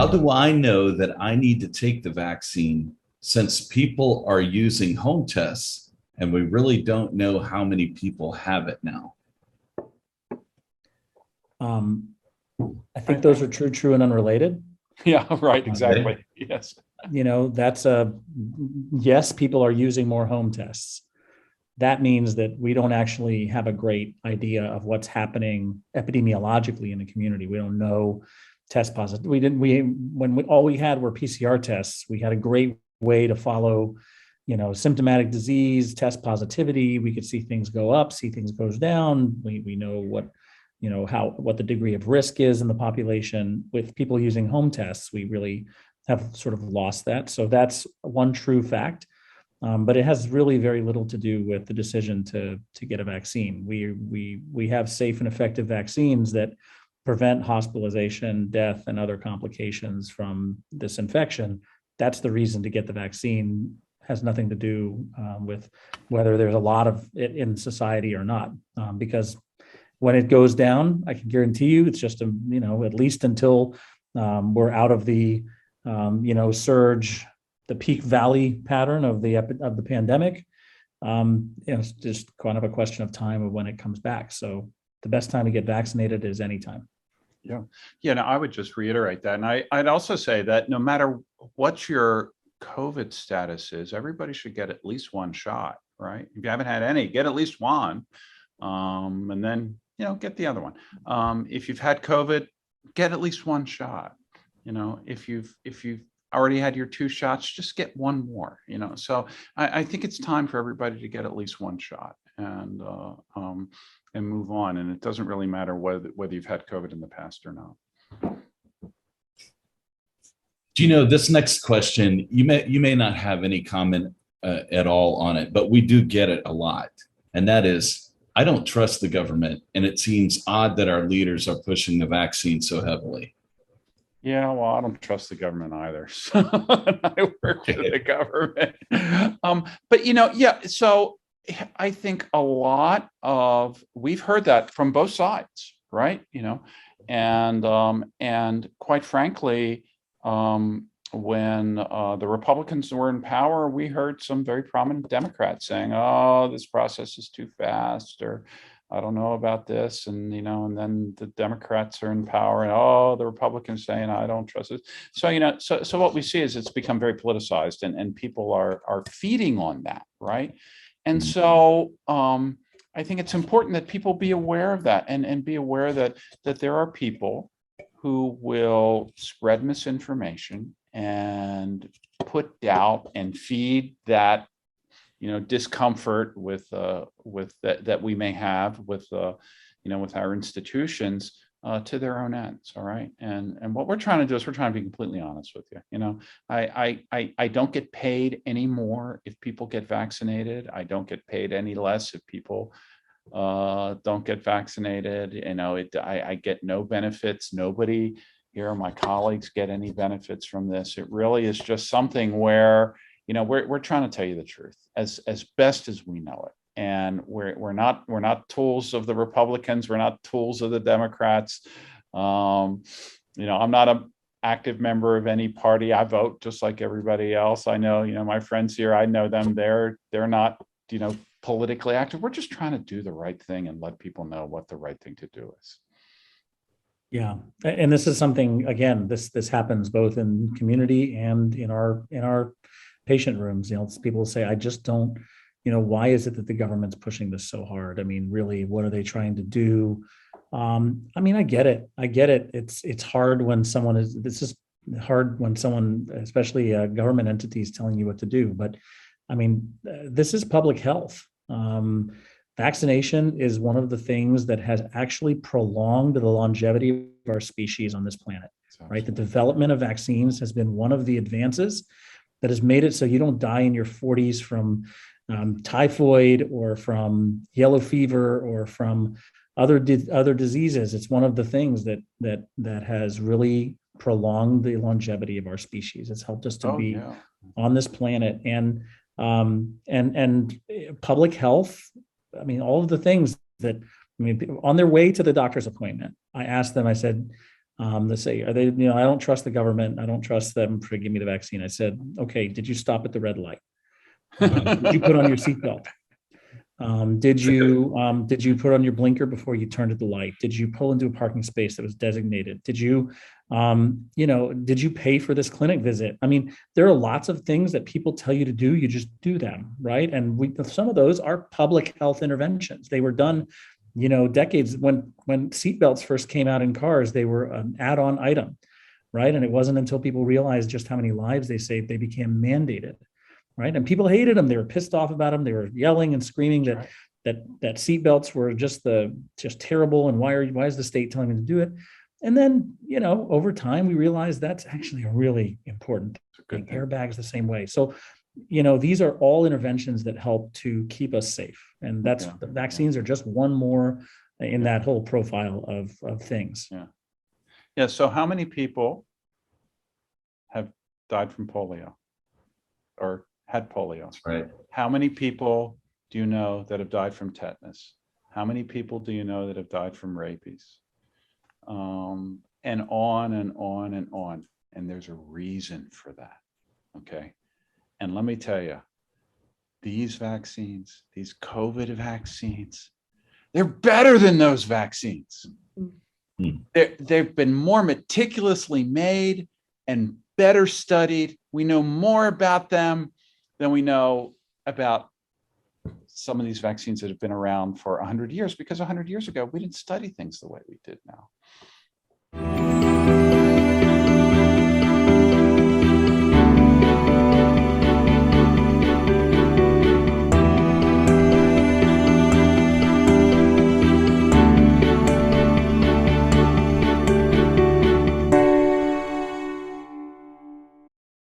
How do I know that I need to take the vaccine since people are using home tests and we really don't know how many people have it now? Um, I think those are true, and unrelated. Yeah, right, Okay. exactly. Yes. That's yes, people are using more home tests. That means that we don't actually have a great idea of what's happening epidemiologically in the community. We don't know test positive. All we had were PCR tests. We had a great way to follow, symptomatic disease, test positivity. We could see things go up, see things goes down. We know what the degree of risk is in the population. With people using home tests, we really have sort of lost that. So that's one true fact. But it has really very little to do with the decision to get a vaccine. We have safe and effective vaccines that prevent hospitalization, death, and other complications from this infection. That's the reason to get the vaccine. Has nothing to do with whether there's a lot of it in society or not, because when it goes down, I can guarantee you it's just at least until we're out of the surge, the peak valley pattern of the pandemic. It's just kind of a question of time of when it comes back. So the best time to get vaccinated is anytime. Yeah. Yeah. No, I would just reiterate that. And I'd also say that no matter what your COVID status is, everybody should get at least one shot, right? If you haven't had any, get at least one. And then, get the other one. If you've had COVID, get at least one shot. If you've already had your two shots, just get one more. So I think it's time for everybody to get at least one shot and move on. And it doesn't really matter whether you've had COVID in the past or not. Do this next question? You may not have any comment at all on it, but we do get it a lot, and that is, I don't trust the government, and it seems odd that our leaders are pushing the vaccine so heavily. Yeah, well, I don't trust the government either. So I work for the government. But yeah. So I think we've heard that from both sides, right? And quite frankly, when the Republicans were in power, we heard some very prominent Democrats saying, "Oh, this process is too fast," or "I don't know about this," and and then the Democrats are in power, and the Republicans saying, "I don't trust it." So so what we see is it's become very politicized, and people are feeding on that, right? And so I think it's important that people be aware of that, and be aware that there are people who will spread misinformation and put doubt and feed that discomfort with that we may have with with our institutions to their own ends. All right. And what we're trying to do is we're trying to be completely honest with you. I don't get paid any more if people get vaccinated. I don't get paid any less if people don't get vaccinated. I get no benefits. Nobody here, my colleagues, get any benefits from this. It really is just something where we're trying to tell you the truth as best as we know it, and we're not tools of the Republicans. We're not tools of the Democrats. I'm not an active member of any party. I vote just like everybody else. I know my friends here. I know them. They're not politically active. We're just trying to do the right thing and let people know what the right thing to do is. Yeah, and this is something, again, this happens both in community and in our patient rooms. People say, I just don't, why is it that the government's pushing this so hard? I mean, really, what are they trying to do? I mean, I get it. It's hard when this is hard when someone, especially government entities, telling you what to do. But I mean, this is public health. Vaccination is one of the things that has actually prolonged the longevity of our species on this planet, right? The development of vaccines has been one of the advances that has made it so you don't die in your 40s from typhoid or from yellow fever or from other diseases. It's one of the things that has really prolonged the longevity of our species. It's helped us to be on this planet, and public health. I mean, all of the things that, on their way to the doctor's appointment, I asked them, I said, They say, are they, I don't trust the government. I don't trust them to give me the vaccine. I said, okay, did you stop at the red light? Did you put on your seatbelt? Did you put on your blinker before you turned at the light? Did you pull into a parking space that was designated? Did you, did you pay for this clinic visit? I mean, there are lots of things that people tell you to do. You just do them, right? And some of those are public health interventions. They were done, decades when seatbelts first came out in cars. They were an add-on item, right? And it wasn't until people realized just how many lives they saved, they became mandated. Right. And people hated them. They were pissed off about them. They were yelling and screaming that seatbelts were just terrible. And why is the state telling me to do it? And then, over time, we realized that's actually a really important thing. Airbags the same way. So, these are all interventions that help to keep us safe. And that's the vaccines are just one more in that whole profile of things. Yeah. Yeah. So how many people have died from polio or had polio? That's right. How many people do you know that have died from tetanus? How many people do you know that have died from rabies? And on and on and on. And there's a reason for that. Okay. And let me tell you, these vaccines, these COVID vaccines, they're better than those vaccines. They've been more meticulously made and better studied. We know more about them than we know about some of these vaccines that have been around for 100 years, because 100 years ago, we didn't study things the way we did now.